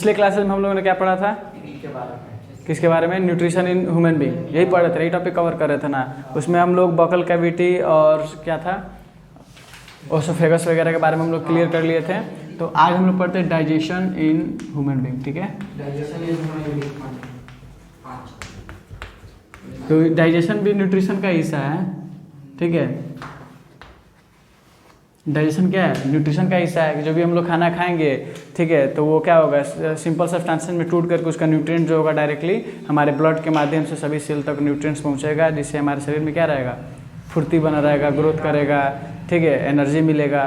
पिछले क्लासेस में हम लोगों ने क्या पढ़ा था? किसके बारे में? न्यूट्रिशन इन ह्यूमन बीइंग, यही पढ़ रहे थे, यही टॉपिक कवर कर रहे थे ना। उसमें हम लोग बकल कैविटी और क्या था, ओसोफेगस वगैरह के बारे में हम लोग क्लियर कर लिए थे। तो आज हम लोग पढ़ते हैं डाइजेशन इन ह्यूमन बीइंग। ठीक है, डाइजेशन इज ह्यूमन। तो डाइजेशन भी न्यूट्रिशन का हिस्सा है। ठीक है, डाइजेशन क्या है? न्यूट्रिशन का हिस्सा है कि जो भी हम लोग खाना खाएंगे, ठीक है, तो वो क्या होगा, सिंपल सब्सटेंसेस में टूट करके उसका न्यूट्रिएंट जो होगा डायरेक्टली हमारे ब्लड के माध्यम से सभी सेल तक न्यूट्रिएंट्स पहुंचेगा, जिससे हमारे शरीर में क्या रहेगा, फुर्ती बना रहेगा, ग्रोथ करेगा, ठीक है, एनर्जी मिलेगा।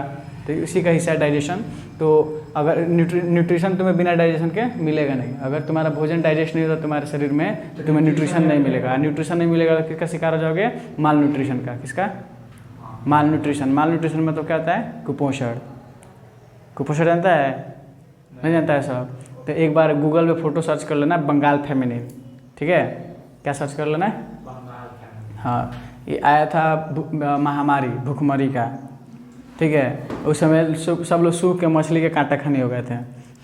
तो इसी का हिस्सा है डाइजेशन। तो अगर न्यूट्रिशन तुम्हें बिना डाइजेशन के मिलेगा नहीं। अगर तुम्हारा भोजन डाइजेस्ट नहीं होता तुम्हारे शरीर में तो तुम्हें न्यूट्रिशन नहीं मिलेगा। न्यूट्रिशन नहीं मिलेगा तो किसका शिकार हो जाओगे? माल न्यूट्रिशन का। किसका? माल न्यूट्रिशन। माल न्यूट्रिशन में तो क्या होता है? कुपोषण। कुपोषण जानता है? नहीं जानता है सब? तो एक बार गूगल पे फोटो सर्च कर लेना, बंगाल फेमिनिन। ठीक है, क्या सर्च कर लेना? हाँ, ये आया था महामारी, भूखमरी का। ठीक है, उस समय सब लोग सूख के मछली के कांटा खाने हो गए थे।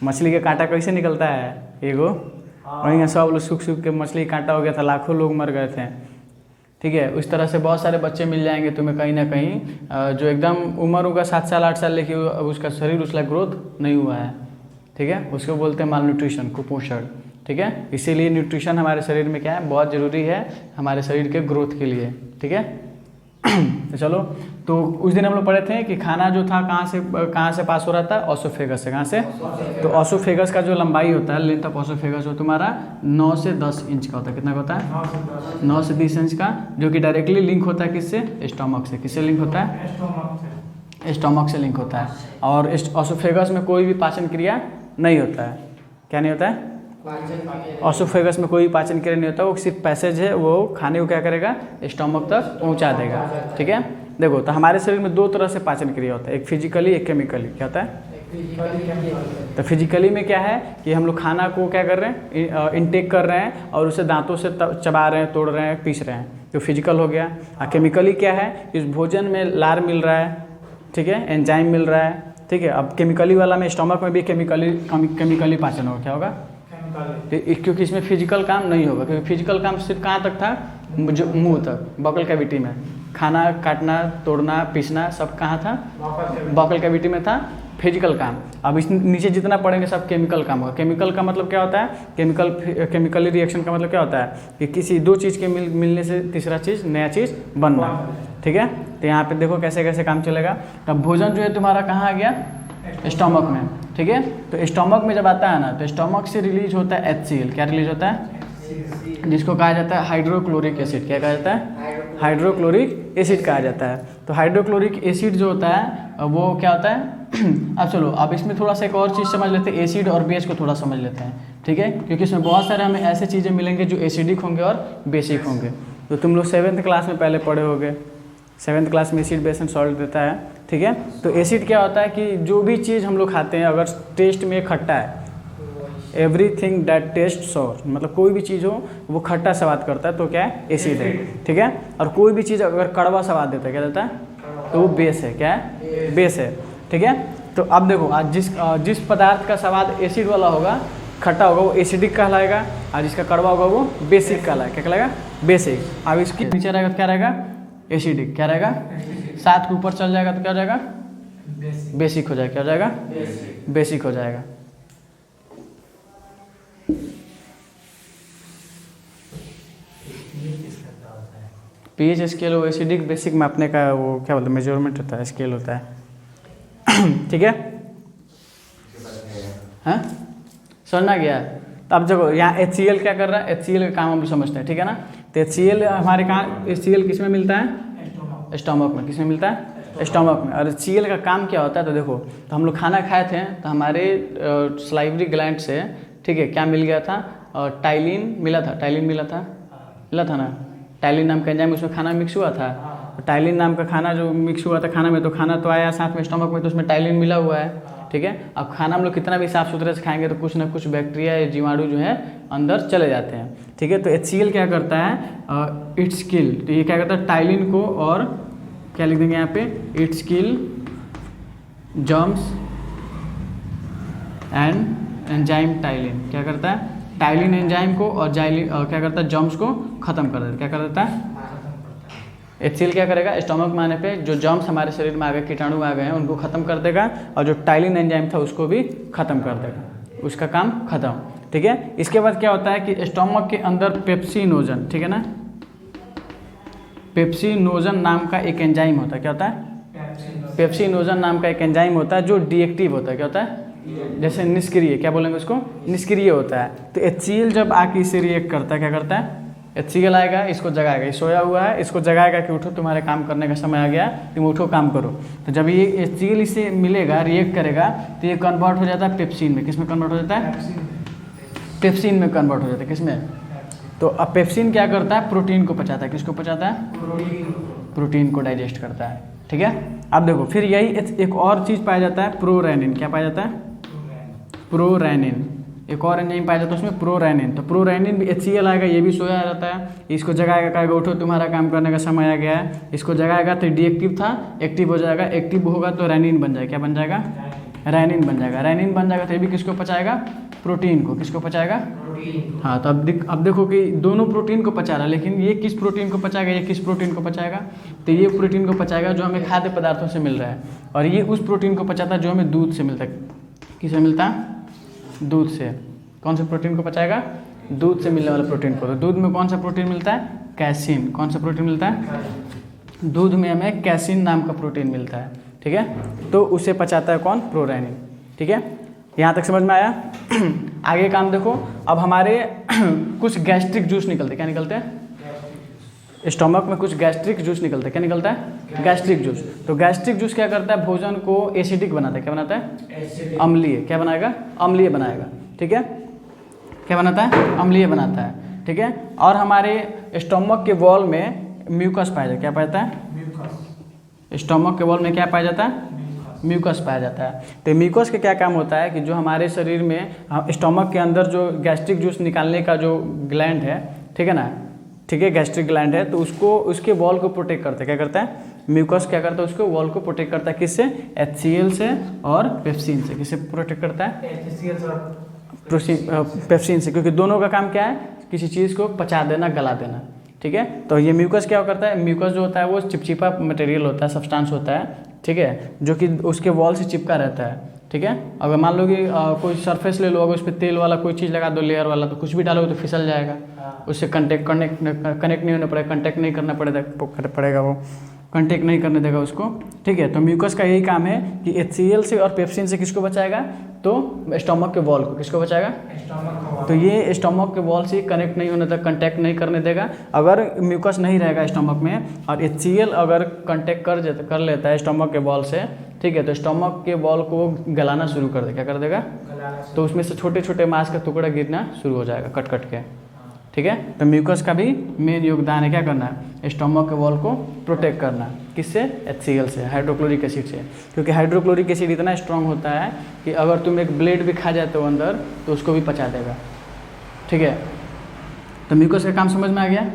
मछली के कांटा कैसे निकलता है? एगो वहीं सब लोग सूख सूख के मछली का कांटा हो गया था, लाखों लोग मर गए थे। ठीक है, उस तरह से बहुत सारे बच्चे मिल जाएंगे तुम्हें कहीं ना कहीं, जो एकदम उम्र होगा 7 साल 8 साल, लेकिन अब उसका शरीर उसका ग्रोथ नहीं हुआ है। ठीक है, उसको बोलते हैं माल न्यूट्रिशन, कुपोषण। ठीक है, इसीलिए न्यूट्रिशन हमारे शरीर में क्या है, बहुत ज़रूरी है हमारे शरीर के ग्रोथ के लिए। ठीक है, तो चलो, तो उस दिन हम लोग पढ़े थे कि खाना जो था कहाँ से पास हो रहा था? ऑसोफेगस से। कहाँ से? तो ऑसोफेगस का जो लंबाई होता है, लेंथ ऑफ ऑसोफेगस, वो तुम्हारा 9 से 10 इंच का होता है। कितना का होता है? 9 से 10 इंच का, जो कि डायरेक्टली लिंक होता है किससे? स्टोमक से। किससे लिंक होता है? स्टोमक से लिंक होता है। और ऑसोफेगस में कोई भी पाचन क्रिया नहीं होता है। क्या नहीं होता है? ऑसोफेगस में कोई पाचन क्रिया नहीं होता, वो सिर्फ पैसेज है, वो खाने को क्या करेगा, स्टोमक तक पहुंचा देगा। ठीक है, देखो, तो हमारे शरीर में 2 तरह से पाचन क्रिया होता है, एक फिजिकली, एक केमिकली। क्या होता है? तो फिजिकली में क्या है कि हम लोग खाना को क्या कर रहे हैं, इनटेक कर रहे हैं और उसे दांतों से चबा रहे हैं, तोड़ रहे हैं, पीस रहे हैं, तो फिजिकल हो गया। और केमिकली क्या है, इस भोजन में लार मिल रहा है, ठीक है, एंजाइम मिल रहा है। ठीक है, अब केमिकली वाला में स्टोमक में भी केमिकली पाचन होगा। क्या होगा? क्योंकि इसमें फिजिकल काम नहीं होगा, क्योंकि फिजिकल काम सिर्फ कहाँ तक था, जो मुंह तक, बकल कैविटी में खाना काटना, तोड़ना, पीसना, सब कहाँ था? बकल कैविटी में था फिजिकल काम। अब इस नीचे जितना पढ़ेंगे सब केमिकल काम होगा। केमिकल का मतलब क्या होता है? केमिकली रिएक्शन का मतलब क्या होता है कि किसी 2 चीज़ के मिलने से तीसरा चीज़, नया चीज़ बनना। ठीक है, तो यहाँ पे देखो कैसे कैसे काम चलेगा। तब भोजन जो है तुम्हारा कहाँ आ गया? स्टोमक में। ठीक है, तो स्टोमक में जब आता है ना, तो स्टोमक से रिलीज होता है HCl। क्या रिलीज होता है? जिसको कहा जाता है हाइड्रोक्लोरिक एसिड। क्या कहा जाता है? हाइड्रोक्लोरिक एसिड कहा जाता है। तो हाइड्रोक्लोरिक एसिड जो होता है वो क्या होता है? अब चलो, अब इसमें थोड़ा सा एक और चीज़ समझ लेते हैं, एसिड और बेस को थोड़ा समझ लेते हैं। ठीक है, क्योंकि इसमें बहुत सारे हमें ऐसे चीज़ें मिलेंगे जो एसिडिक होंगे और बेसिक होंगे। तो तुम लोग 7th क्लास में पहले पढ़े होंगे, 7th क्लास में एसिड, बेस एंड सॉल्ट देता है। ठीक है, तो एसिड क्या होता है कि जो भी चीज़ हम लोग खाते हैं अगर टेस्ट में खट्टा है, एवरीथिंग दैट टेस्ट सॉर, मतलब कोई भी चीज़ हो वो खट्टा स्वाद करता है तो क्या है? एसिड है। ठीक है, और कोई भी चीज़ अगर कड़वा स्वाद देता है, क्या देता है? तो वो बेस है। क्या है? बेस है। ठीक है, तो अब देखो, आज जिस पदार्थ का स्वाद एसिड वाला होगा, खट्टा होगा, वो एसिडिक कहलाएगा, और जिसका कड़वा होगा वो बेसिक कहलाएगा। क्या कहलाएगा? बेसिक। अब इसकी नीचे रहेगा तो क्या रहेगा? एसिडिक। क्या रहेगा? 7 के ऊपर चल जाएगा तो क्या हो जाएगा? बेसिक हो जाएगा। क्या हो जाएगा? बेसिक हो जाएगा। पीएच स्केल वो एसिडिक बेसिक मापने का वो क्या बोलते हैं, मेजरमेंट होता है, स्केल होता है। ठीक है, हाँ, समझना गया? तो अब देखो, यहाँ HCl क्या कर रहा है? HCl का काम हम लोग समझते हैं। ठीक है ना, तो HCl हमारे कहाँ, HCl किस में मिलता है? स्टोमक में। किस में मिलता है? स्टोमक में। और HCl का काम क्या होता है? तो देखो, तो हम लोग खाना खाए थे तो हमारे सलाइवरी ग्लैंड से, ठीक है, क्या मिल गया था? टाइलिन मिला था। टाइलिन मिला था ना, टाइलिन नाम का एंजाइम उसमें खाना मिक्स हुआ था। टाइलिन नाम का खाना जो मिक्स हुआ था खाना में, तो खाना तो आया साथ में स्टोमक में, तो उसमें टाइलिन मिला हुआ है। ठीक है, अब खाना हम लोग कितना भी साफ सुथरे से खाएंगे तो कुछ ना कुछ बैक्टीरिया या जीवाणु जो है अंदर चले जाते हैं। ठीक है, तो HCl क्या करता है? इट्स किल। तो ये क्या करता है? टाइलिन को, और क्या लिख देंगे यहाँ पे? It's kill germs and enzyme ptyalin क्या करता है, टाइलिन एंजाइम को और क्या करता है, जर्म्स को खत्म कर देता है। क्या कर देता है, HCl क्या करेगा, स्टोमक में आने पे जो जर्म्स हमारे शरीर में आ गए, कीटाणु आ गए हैं, उनको खत्म कर देगा, और जो टाइलिन एंजाइम था उसको भी खत्म कर देगा, उसका काम खत्म। ठीक है, इसके बाद क्या होता है कि स्टोमक के अंदर पेप्सिनोजन, ठीक है ना, पेप्सिनोजन नाम का एक एंजाइम होता है। क्या होता है, पेप्सिनोजन नाम का एक एंजाइम होता है जो डीएक्टिव होता है। क्या होता है, जैसे निष्क्रिय, क्या बोलेंगे उसको, निष्क्रिय होता है। तो HCl जब आके इससे रिएक्ट करता है, क्या करता है, HCl आएगा, इसको जगाएगा, ये सोया हुआ है, इसको जगाएगा कि उठो, तुम्हारे काम करने का समय आ गया, तुम उठो काम करो। तो जब ये HCl इससे मिलेगा, रिएक्ट करेगा, तो ये कन्वर्ट हो जाता है पेप्सिन में। किस में कन्वर्ट हो जाता है, पेप्सिन में कन्वर्ट हो जाता है। किस में, तो अब पेप्सिन क्या करता है, प्रोटीन को पचाता है। किसको पचाता है, प्रोटीन को डाइजेस्ट करता है। ठीक है, अब देखो फिर यही एक और चीज़ पाया जाता है, प्रोरैनिन। क्या पाया जाता है, प्रोरैनिन, एक और एंजाइम पाया जाता है उसमें, प्रोरैनिन। तो प्रोरैनिन भी HCl आएगा, ये भी सोया रहता है, इसको जगाएगा, कहेगा उठो तुम्हारा काम करने का समय आ गया है, इसको जगाएगा, तो डीएक्टिव था, एक्टिव हो जाएगा, एक्टिव होगा तो रैनिन बन जाएगा। क्या बन जाएगा, रैनिन बन जाएगा। रैनिन बन जाएगा तो ये भी किसको पचाएगा, प्रोटीन को। किसको पचाएगा, हाँ। तो अब देखो कि दोनों प्रोटीन को पचा रहा है, लेकिन ये किस प्रोटीन को पचाएगा, ये किस प्रोटीन को पचाएगा, तो ये प्रोटीन को पचाएगा जो हमें खाद्य पदार्थों से मिल रहा है, और ये उस प्रोटीन को पचाता है जो हमें दूध से मिलता है। किससे मिलता है, दूध से। कौन से प्रोटीन को पचाएगा, दूध से मिलने वाले प्रोटीन को। तो दूध में कौन सा प्रोटीन मिलता है, कैसीन। कौन सा प्रोटीन मिलता है, दूध में हमें कैसीन नाम का प्रोटीन मिलता है। ठीक है, तो उसे पचाता है कौन, प्रोरैनिन। ठीक है, यहाँ तक समझ में आया। आगे काम देखो, अब हमारे कुछ गैस्ट्रिक जूस निकलते, क्या निकलते हैं, स्टोमक में कुछ गैस्ट्रिक जूस निकलता है। क्या निकलता है, गैस्ट्रिक जूस। तो गैस्ट्रिक जूस क्या करता है, भोजन को एसिडिक बनाता है। क्या बनाता है, अम्लीय। क्या बनाएगा, अम्लीय बनाएगा। ठीक है, क्या बनाता है, अम्लीय बनाता है। ठीक है, और हमारे स्टोमक के वॉल में म्यूकस पाया जाता है। क्या पाया जाता है, स्टोमक के वॉल में क्या पाया जाता है, म्यूकस पाया जाता है। तो म्यूकस का क्या काम होता है कि जो हमारे शरीर में स्टोमक के अंदर जो गैस्ट्रिक जूस निकालने का जो ग्लैंड है, ठीक है ना, ठीक है, गैस्ट्रिक ग्लैंड है, तो उसको, उसके वॉल को प्रोटेक्ट करता है। क्या करता है, म्यूकस क्या करता है, उसको वॉल को प्रोटेक्ट करता है। किससे, HCl से और पेप्सिन से। किससे प्रोटेक्ट करता है, पेप्सिन से, क्योंकि दोनों का काम क्या है, किसी चीज़ को पचा देना, गला देना। ठीक है, तो ये म्यूकस क्या करता है, म्यूकस जो होता है वो चिपचिपा मटेरियल होता है, सब्सटेंस होता है। ठीक है, जो कि उसके वॉल से चिपका रहता है। ठीक है, अगर मान लो कि कोई सरफेस ले लो, अगर उस पर तेल वाला कोई चीज़ लगा दो, लेयर वाला, तो कुछ भी डालोगे तो फिसल जाएगा, उससे कनेक्ट नहीं होना पड़ेगा, कंटेक्ट नहीं करना पड़ेगा, वो कंटेक्ट नहीं करने देगा उसको। ठीक है, तो म्यूकस का यही काम है कि HCl से और पेप्सिन से किसको बचाएगा, तो स्टोमक के वॉल को। किसको बचाएगा, तो ये स्टोमक के वॉल से कनेक्ट नहीं होने तक, कंटेक्ट नहीं करने देगा। अगर म्यूकस नहीं रहेगा स्टोमक में और HCl अगर कंटेक्ट कर लेता है स्टोमक के वॉल से, ठीक है, तो स्टोमक के वॉल को गलाना शुरू कर देगा। क्या कर देगा, तो उसमें से छोटे छोटे मांस का टुकड़ा गिरना शुरू हो जाएगा, कट कट के। ठीक है, तो म्यूकस का भी मेन योगदान है क्या करना है, स्टोमक के वॉल को प्रोटेक्ट करना। किससे, HCl से, हाइड्रोक्लोरिक एसिड से। क्योंकि हाइड्रोक्लोरिक एसिड इतना स्ट्रांग होता है कि अगर तुम एक ब्लेड भी खा जाते हो अंदर, तो उसको भी पचा देगा। ठीक है, तो म्यूकस का काम समझ में आ गया।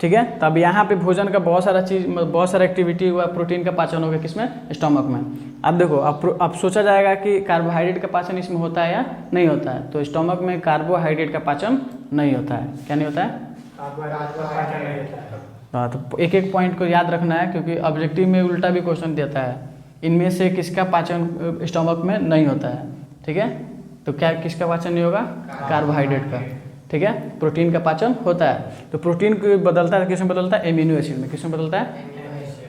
ठीक है, तब यहाँ पे भोजन का बहुत सारा एक्टिविटी हुआ, प्रोटीन का पाचन हो गया किसमें, स्टोमक में। अब देखो, अब सोचा जाएगा कि कार्बोहाइड्रेट का पाचन इसमें होता है या नहीं होता है, तो स्टोमक में कार्बोहाइड्रेट का पाचन नहीं होता है। क्या नहीं होता है, हाँ। तो एक एक पॉइंट को याद रखना है, क्योंकि ऑब्जेक्टिव में उल्टा भी क्वेश्चन देता है, इनमें से किसका पाचन स्टोमक में नहीं होता है। ठीक है, तो क्या किसका पाचन नहीं होगा, कार्बोहाइड्रेट का। ठीक है, प्रोटीन का पाचन होता है। तो प्रोटीन को बदलता है, किसमें बदलता है, एमिनो एसिड में। किसमें बदलता है,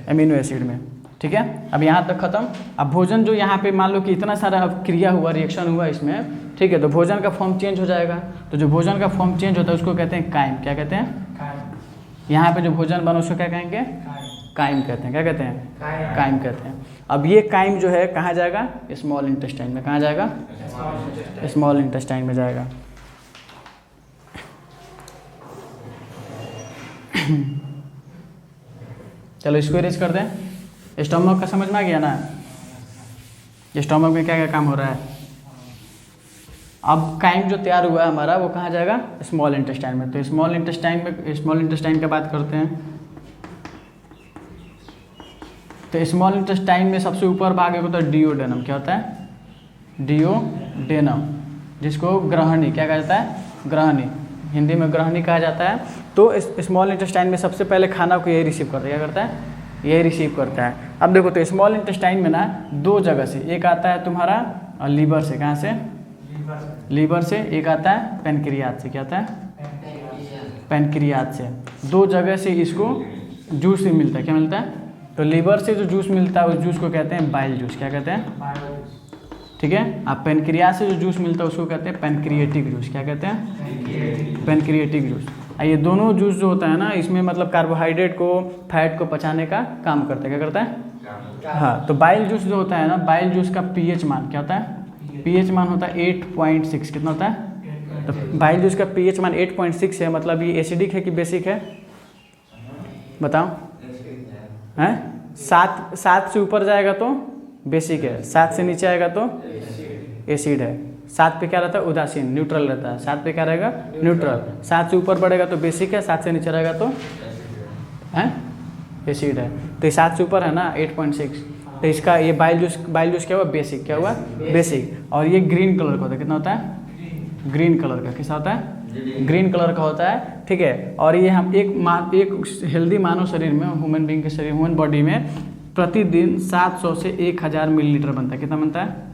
एमिनो एसिड में। ठीक है, अब यहाँ तक खत्म। अब भोजन जो यहाँ पे मान लो कि इतना सारा अब क्रिया हुआ, रिएक्शन हुआ इसमें, ठीक है, तो भोजन का फॉर्म चेंज हो जाएगा। तो जो भोजन का फॉर्म चेंज होता है उसको कहते हैं काइम। क्या कहते हैं, यहाँ पे जो भोजन बना उसको क्या कहेंगे, काइम कहते हैं। क्या कहते हैं, काइम कहते हैं। अब ये काइम जो है कहाँ जाएगा, स्मॉल इंटेस्टाइन में। कहाँ जाएगा, स्मॉल इंटेस्टाइन में जाएगा। चलो इसको इरेज कर दें। स्टोमक का समझ में आ गया ना, स्टोमक में क्या क्या काम हो रहा है। अब काइम जो तैयार हुआ है हमारा, वो कहाँ जाएगा, स्मॉल इंटेस्टाइन में। तो स्मॉल इंटेस्टाइन की बात करते हैं। तो स्मॉल इंटेस्टाइन में सबसे ऊपर भाग होता है डिओडेनम। क्या होता है, डिओडेनम। जिसको ग्रहणी क्या कहा जाता है, ग्रहणी, हिंदी में ग्रहणी कहा जाता है। तो स्मॉल इंटेस्टाइन में सबसे पहले खाना को यही रिसीव करता है, क्या करता है, यही रिसीव करता है। अब देखो तो स्मॉल इंटेस्टाइन में ना दो जगह से, एक आता है तुम्हारा लीवर से, कहाँ से, लीवर से, एक आता है पेनक्रियाज से, क्या आता है, पेनक्रियाज से। दो जगह से इसको जूस मिलता है, क्या मिलता है, तो लीवर से जो जूस मिलता है उस जूस को कहते हैं बाइल जूस, क्या कहते हैं, ठीक है। अब पेनक्रियाज से जो जूस मिलता है उसको कहते हैं पेनक्रिएटिक जूस, क्या कहते हैं, पेनक्रिएटिक जूस। ये दोनों जूस जो होता है ना, इसमें मतलब कार्बोहाइड्रेट को, फैट को पचाने का काम करता है, क्या करता है, हाँ। तो बाइल जूस जो होता है ना, बाइल जूस का पीएच मान क्या होता है, पीएच मान होता है 8.6, कितना होता है, तो बाइल जूस का पीएच मान 8.6 है। मतलब ये एसिडिक है कि बेसिक है, बताओ, हैं, 7 से ऊपर जाएगा तो बेसिक है, 7 से नीचे आएगा तो एसिड है। 7 पे क्या रहता है, उदासीन, न्यूट्रल रहता है। 7 पे क्या रहेगा, न्यूट्रल। 7 से ऊपर बढ़ेगा तो बेसिक है, 7 से नीचे रहेगा तो है एसिड है। तो ये 7 से ऊपर है ना 8.6, तो इसका ये बाइल जूस क्या हुआ, बेसिक, क्या हुआ, बेसिक। और ये ग्रीन कलर का होता है, कितना होता है, ग्रीन कलर का, कैसा होता है, ग्रीन कलर का होता है, ठीक है। और ये हम एक हेल्दी मानव शरीर में, ह्यूमन बीइंग के शरीर, ह्यूमन बॉडी में प्रतिदिन 700 से 1000 मिलीलीटर बनता है। कितना बनता है,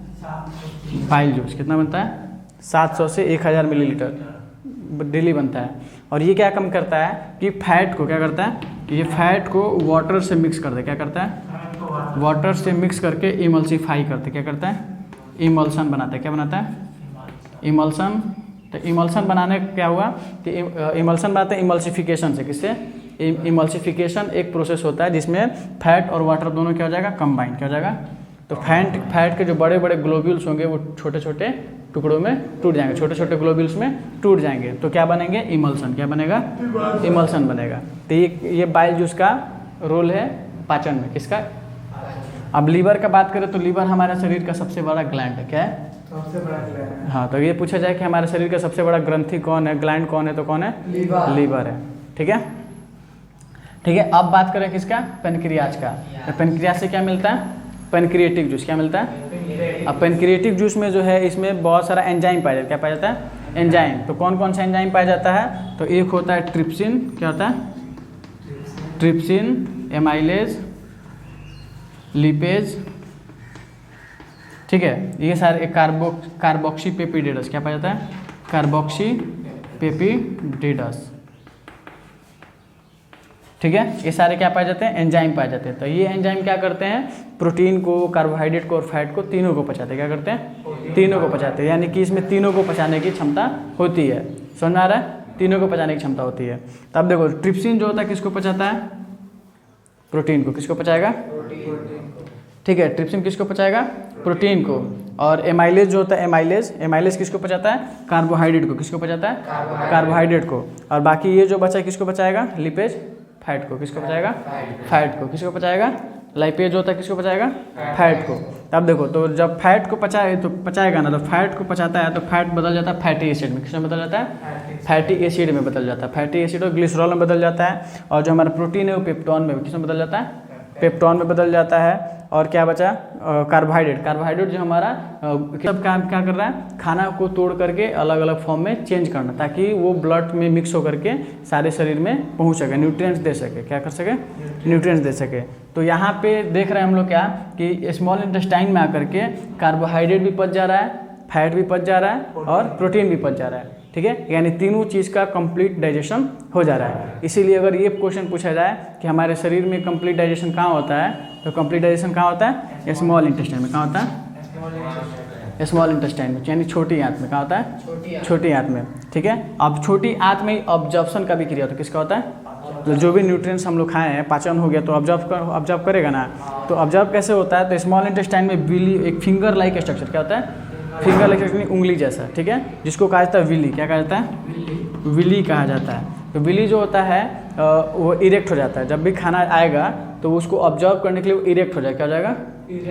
बाइल जूस कितना बनता है, 700 से 1000 मिलीलीटर डेली बनता है। और ये क्या कम करता है कि फैट को, क्या करता है, ये फैट को वाटर से मिक्स करता है, क्या करता है, वाटर से मिक्स करके इमल्सीफाई करते हैं, क्या करता है, इमल्सन बनाता है, क्या बनाता है, इमल्सन। तो इमल्सन बनाने क्या हुआ कि इमल्सन बनाते हैं इमल्सिफिकेशन से, किससे, इमल्सिफिकेशन एक प्रोसेस होता है जिसमें फैट और वाटर दोनों क्या हो जाएगा, कंबाइन, क्या हो जाएगा। तो फैट के जो बड़े बड़े ग्लोब्यूल्स होंगे वो छोटे छोटे टुकड़ों में टूट जाएंगे, छोटे छोटे ग्लोब्यूल्स में टूट जाएंगे, तो क्या बनेंगे, इमल्सन, क्या बनेगा, इमल्सन बनेगा। तो ये बाइल जूस का रोल है पाचन में, किसका। अब लीवर का बात करें तो लीवर हमारे शरीर का सबसे बड़ा ग्लैंड है, क्या है, सबसे बड़ा ग्लैंड। हाँ, तो ये पूछा जाए कि हमारे शरीर का सबसे बड़ा ग्रंथि कौन है, ग्लैंड कौन है, तो कौन है, लीवर है, ठीक है, ठीक है। अब बात करें किसका, पेनक्रियाज का। तो पेनक्रियाज से क्या मिलता है, पेनक्रिएटिक जूस, क्या मिलता है। अब पेनक्रिएटिक जूस में जो है इसमें बहुत सारा एंजाइम पाया जाता है, क्या पाया जाता है, एंजाइम। तो कौन कौन सा एंजाइम पाया जाता है, तो एक होता है ट्रिप्सिन, क्या होता है, ट्रिप्सिन, एमाइलेज, लिपेज, ठीक है। ये सारे कार्बोक्सी पेपिडेडस, क्या पाया जाता है, कार्बोक्सी पेपिडेडस, ठीक है। ये सारे क्या पाए जाते हैं, एंजाइम पाए जाते हैं। तो ये एंजाइम क्या करते हैं, प्रोटीन को, कार्बोहाइड्रेट को और फैट को, तीनों को पचाते हैं, क्या करते हैं, तीनों को पचाते हैं। यानी कि इसमें तीनों को पचाने की क्षमता होती है, समझ में आ रहा है, तीनों को पचाने की क्षमता होती है। तब देखो ट्रिप्सिन जो होता है किसको पचाता है, प्रोटीन को, किसको पचाएगा, ठीक है, ट्रिप्सिन किसको पचाएगा, प्रोटीन को। और एमाइलेज जो होता है, एमाइलेज किसको पचाता है, कार्बोहाइड्रेट को, किसको पचाता है, कार्बोहाइड्रेट को। और बाकी ये जो बचा किसको पचाएगा, लिपेज, फैट को, किसको पचाएगा, फैट को, किसको पचाएगा, लाइपेज होता है किसको पचाएगा, फैट को। तब देखो तो जब फैट को पचाएगा ना, तो फैट को पचाता है तो फैट बदल जाता है फैटी एसिड में, किसमें बदल जाता है, फैटी एसिड में बदल जाता है, फैटी एसिड और ग्लिसरॉल में बदल जाता है। और जो हमारा प्रोटीन है वो पेप्टोन में, किसमें बदल जाता है, पेप्टोन में बदल जाता है। और क्या बचा, कार्बोहाइड्रेट जो हमारा सब काम क्या कर रहा है, खाना को तोड़ करके अलग अलग फॉर्म में चेंज करना, ताकि वो ब्लड में मिक्स होकर के सारे शरीर में पहुंच सके, न्यूट्रिएंट्स दे सके, क्या कर सके, न्यूट्रिएंट्स दे सके। तो यहाँ पे देख रहे हैं हम लोग क्या कि स्मॉल इंटेस्टाइन में आकर के कार्बोहाइड्रेट भी पच जा रहा है, फैट भी पच जा रहा है और प्रोटीन भी पच जा रहा है, ठीक है। यानी तीनों चीज़ का कंप्लीट डाइजेशन हो जा रहा है। इसीलिए अगर ये क्वेश्चन पूछा जाए कि हमारे शरीर में कंप्लीट डाइजेशन कहाँ होता है, तो कंप्लीट डाइजेशन कहाँ होता है, स्मॉल इंटेस्टाइन में। कहाँ होता है, स्मॉल इंटेस्टाइन में, यानी छोटी आंत में। कहाँ होता है, छोटी आंत में, ठीक है। अब छोटी आंत में ऑब्जॉर्प्शन का भी क्रिया होता है, किसका होता है, तो जो भी न्यूट्रिएंट्स हम लोग खाए हैं, पाचन हो गया तो ऑब्जॉर्व करेगा ना। तो ऑब्जॉर्व कैसे होता है, तो स्मॉल इंटेस्टाइन में विली, एक फिंगर लाइक स्ट्रक्चर, क्या होता है, फिंगर लाइक स्ट्रक्चर, उंगली जैसा, ठीक है, जिसको कहा जाता है विली, क्या कहा जाता है, विली कहा जाता है। तो विली जो होता है वो इरेक्ट हो जाता है, जब भी खाना आएगा तो उसको ऑब्जर्व करने के लिए वो इरेक्ट हो जाएगा, क्या हो जाएगा,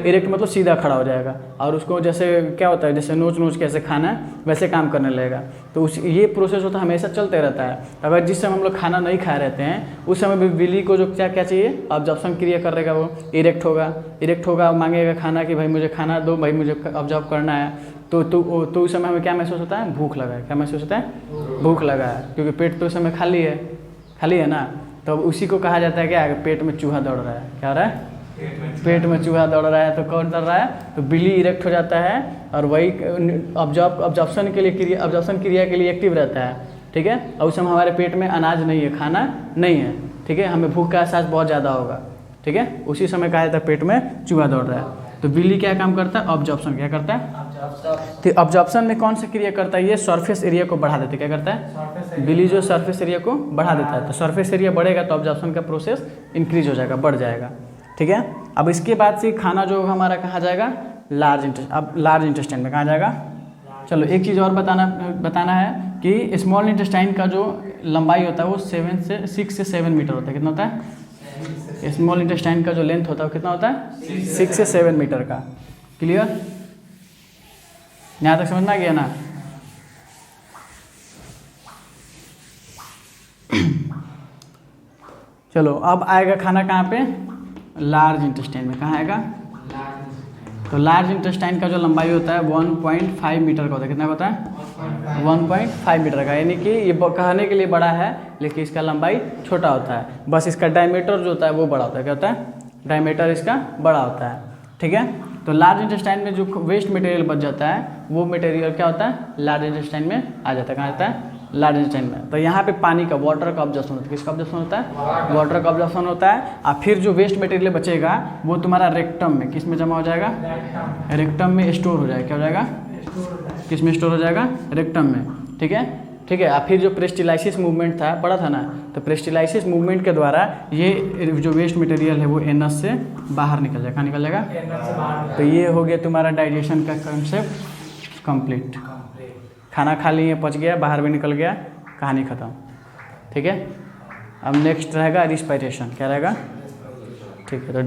इरेक्ट मतलब सीधा खड़ा हो जाएगा। और उसको जैसे क्या होता है, जैसे नोच के ऐसे खाना है वैसे काम करने लगेगा। तो ये प्रोसेस होता है, हमेशा चलते रहता है। अगर जिस समय हम लोग खाना नहीं खा रहते हैं उस समय भी विली को जो क्या चाहिए, ऑब्जॉर्प्शन क्रिया कर रहेगा, वो इरेक्ट होगा, मांगेगा खाना कि भाई मुझे खाना दो, भाई मुझे ऑब्जर्व करना है। तो उस समय हमें क्या महसूस होता है? भूख लगा है। क्या महसूस होता है? भूख लगा है, क्योंकि पेट तो उस समय खाली है ना। तो उसी को कहा जाता है क्या? पेट में चूहा दौड़ रहा है। क्या हो रहा है? पेट में चूहा दौड़ रहा है। तो कौन दौड़ रहा है? तो बिली इरेक्ट हो जाता है और वही ऑब्जॉर्प्शन क्रिया के लिए एक्टिव रहता है, ठीक है। और उस समय हमारे पेट में अनाज नहीं है, खाना नहीं है, ठीक है। हमें भूख का एहसास बहुत ज़्यादा होगा, ठीक है। उसी समय कहा जाता है पेट में चूहा दौड़ रहा है। तो बिल्ली क्या काम करता है? ऑब्जॉर्प्शन। क्या करता है? तो ऑब्जॉर्प्शन में कौन सा क्रिया करता है? ये सरफेस एरिया को बढ़ा देता है। क्या करता है? बिल्ली जो सरफेस एरिया को बढ़ा देता है। तो सरफेस एरिया बढ़ेगा तो ऑब्जॉर्प्शन का प्रोसेस इंक्रीज हो जाएगा, बढ़ जाएगा, ठीक है। अब इसके बाद से खाना जो हमारा कहाँ जाएगा? Large intestine. अब लार्ज इंटेस्टाइन में कहाँ जाएगा? चलो एक चीज़ और बताना है कि स्मॉल इंटेस्टाइन का जो लंबाई होता है वो 6 से 7 मीटर होता है। कितना होता है? स्मॉल इंटेस्टाइन का जो लेंथ होता है वो कितना होता है? 6 से 7 मीटर का। क्लियर? यहाँ तक समझ में आ गया ना? चलो अब आएगा खाना कहाँ पे? लार्ज इंटेस्टाइन में। कहाँ आएगा? तो लार्ज इंटेस्टाइन का जो लंबाई होता है 1.5 मीटर का होता है। कितना होता है? 1.5 मीटर का। यानी कि ये कहने के लिए बड़ा है लेकिन इसका लंबाई छोटा होता है। बस इसका डायमीटर जो होता है वो बड़ा होता है। क्या होता है? डायमीटर इसका बड़ा होता है, ठीक है। तो लार्ज इंटेस्टाइन में जो वेस्ट मटेरियल बच जाता है वो मटेरियल क्या होता है? लार्ज इंटेस्टाइन में आ जाता है। कहाँ आता है? लार्ज इंटेस्टाइन में। तो यहाँ पे पानी का, वाटर का ऑब्जॉर्प्शन होता है। किसका ऑब्जॉर्प्शन होता है? वाटर का ऑब्जॉर्प्शन होता है। और फिर जो वेस्ट मटेरियल बचेगा वो तुम्हारा रेक्टम में, किस में जमा हो जाएगा? रेक्टम में स्टोर हो जाएगा। क्या हो जाएगा? किस में स्टोर हो जाएगा? रेक्टम में, ठीक है, ठीक है। और फिर जो प्रेस्टिलाइसिस मूवमेंट था, पढ़ा था ना, तो प्रेस्टिलाइसिस मूवमेंट के द्वारा ये जो वेस्ट मटेरियल है वो एनस से बाहर निकल जाएगा। कहाँ निकल जाएगा? तो ये हो गया तुम्हारा डाइजेशन का कंसेप्ट कंप्लीट। खाना खा लिए, पच गया, बाहर भी निकल गया, कहानी ख़त्म, ठीक है। अब नेक्स्ट रहेगा रिस्पायरेशन। क्या रहेगा? ठीक है। तो